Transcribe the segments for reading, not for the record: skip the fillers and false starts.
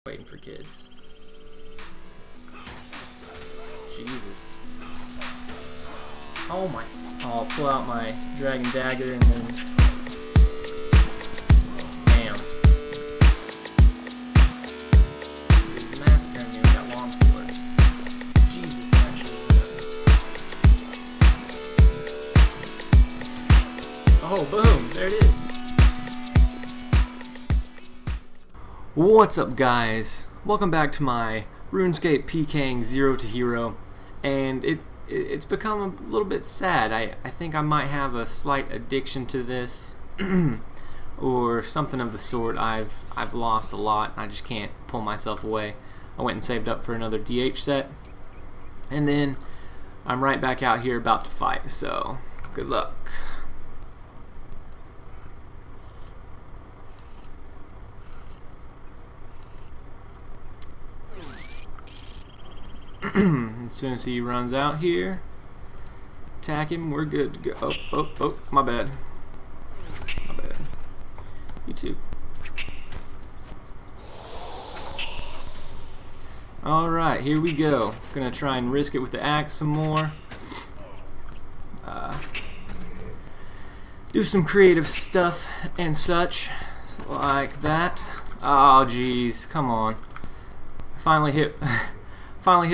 Waiting for kids. Jesus. Oh my. I'll pull out my dragon dagger and then. Bam. He's massacring me with that long sword. Jesus. Oh, boom. There it is. What's up, guys? Welcome back to my Runescape Pking Zero to Hero, and it's become a little bit sad. I think I might have a slight addiction to this or something of the sort. I've lost a lot and I just can't pull myself away. I went and saved up for another DH set, and then I'm right back out here about to fight, so good luck. As soon as he runs out here, attack him, we're good to go. Oh, my bad. My bad. You too. Alright, here we go. Gonna try and risk it with the axe some more. Do some creative stuff and such, like that. Oh, jeez, come on. Finally hit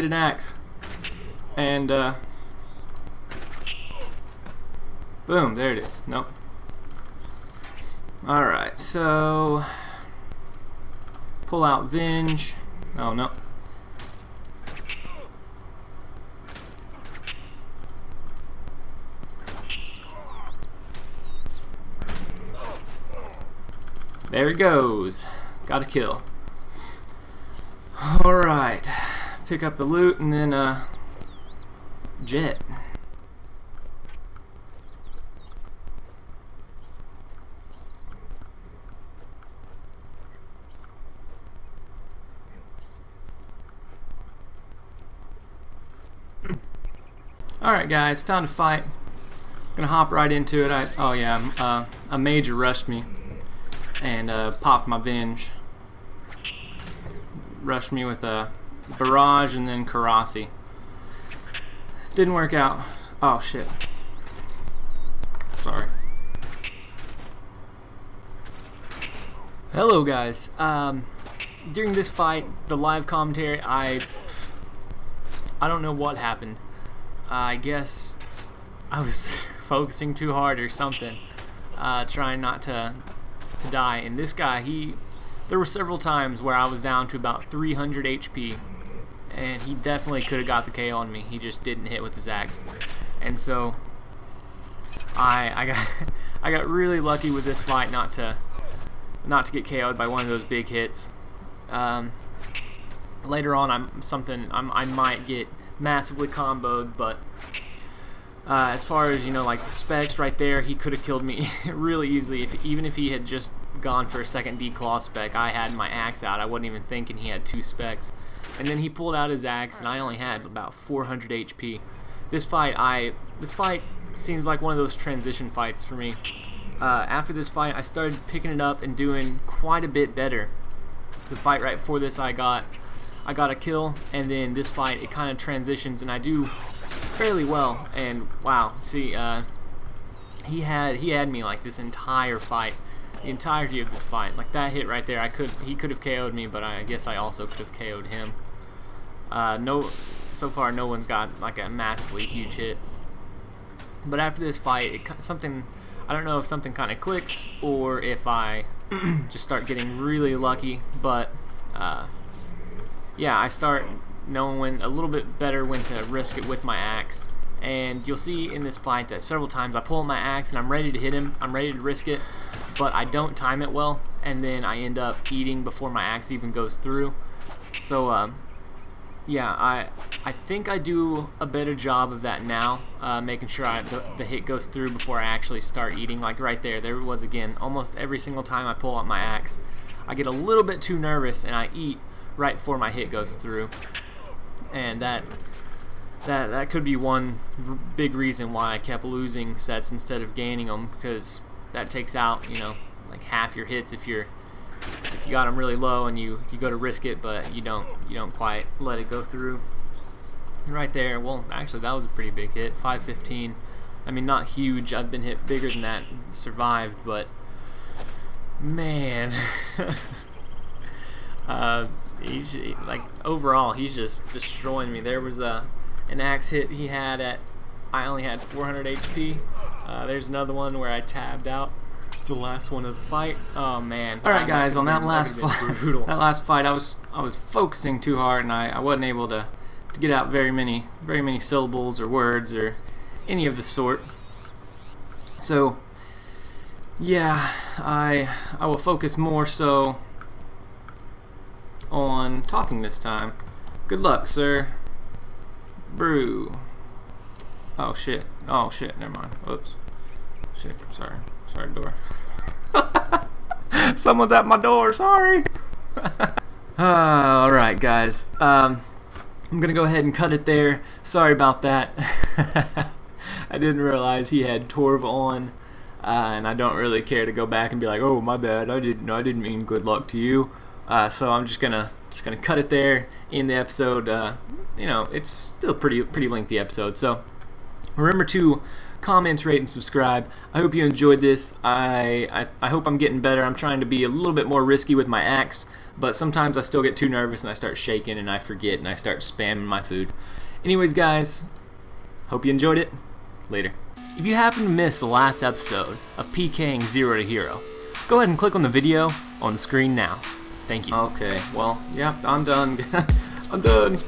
an axe, and boom, there it is. Nope. Alright, so pull out Venge. Oh no. There it goes. Got a kill. Alright. Pick up the loot and then jet. Alright, guys, found a fight. Gonna hop right into it. A major rushed me and popped my Venge. Rushed me with a Barrage and then Karasi. Didn't work out. Oh shit. Sorry. Hello, guys. During this fight, the live commentary, I don't know what happened. I guess I was focusing too hard or something, trying not to die. And this guy, there were several times where I was down to about 300 HP. And he definitely could have got the KO on me. He just didn't hit with his axe. And so I got really lucky with this fight not to get KO'd by one of those big hits. Later on I might get massively comboed, but as far as, you know, like the specs right there, he could have killed me really easily even if he had just gone for a second declaw spec. I had my axe out. I wasn't even thinking he had 2 specs. And then he pulled out his axe, and I only had about 400 HP. This fight seems like one of those transition fights for me. After this fight, I started picking it up and doing quite a bit better. The fight right before this, I got a kill, and then this fight, it kind of transitions, and I do fairly well. And wow, see, he had me like this entire fight. The entirety of this fight, like that hit right there, he could have KO'd me, but I guess I also could have KO'd him. So far no one's got like a massively huge hit. But after this fight, I don't know if something kind of clicks or if I just start getting really lucky. But yeah, I start knowing a little bit better when to risk it with my axe. And you'll see in this fight that several times I pull up my axe and I'm ready to hit him, I'm ready to risk it, but I don't time it well, and then I end up eating before my axe even goes through. So yeah, I think I do a better job of that now, making sure the hit goes through before I actually start eating. Like right there it was again. Almost every single time I pull up my axe, I get a little bit too nervous and I eat right before my hit goes through, and that could be one big reason why I kept losing sets instead of gaining them, because that takes out, you know, like half your hits if you're if you got him really low and you go to risk it, but you don't quite let it go through. And right there, well, actually that was a pretty big hit, 515. I mean, not huge. I've been hit bigger than that and survived, but man, he's like overall he's just destroying me. There was an axe hit he had at, I only had 400 HP. There's another one where I tabbed out the last one of the fight. Oh man! All right, guys, on that last fight, I was focusing too hard, and I wasn't able to get out very many syllables or words or any of the sort. So yeah, I will focus more so on talking this time. Good luck, sir. Brew. Oh shit. Oh shit, never mind. Whoops. Shit, sorry. Sorry, door. Someone's at my door, sorry. Alright, guys. I'm gonna go ahead and cut it there. Sorry about that. I didn't realize he had Torv on. And I don't really care to go back and be like, oh, my bad, I didn't mean good luck to you. So I'm just gonna cut it there in the episode. You know, it's still a pretty lengthy episode. So remember to comment, rate, and subscribe. I hope you enjoyed this. I hope I'm getting better. I'm trying to be a little bit more risky with my axe, but sometimes I still get too nervous and I start shaking and I forget and I start spamming my food. Anyways, guys, hope you enjoyed it. Later. If you happen to miss the last episode of Pking Zero to Hero, go ahead and click on the video on the screen now. Thank you. Okay, well, yeah, I'm done. I'm done.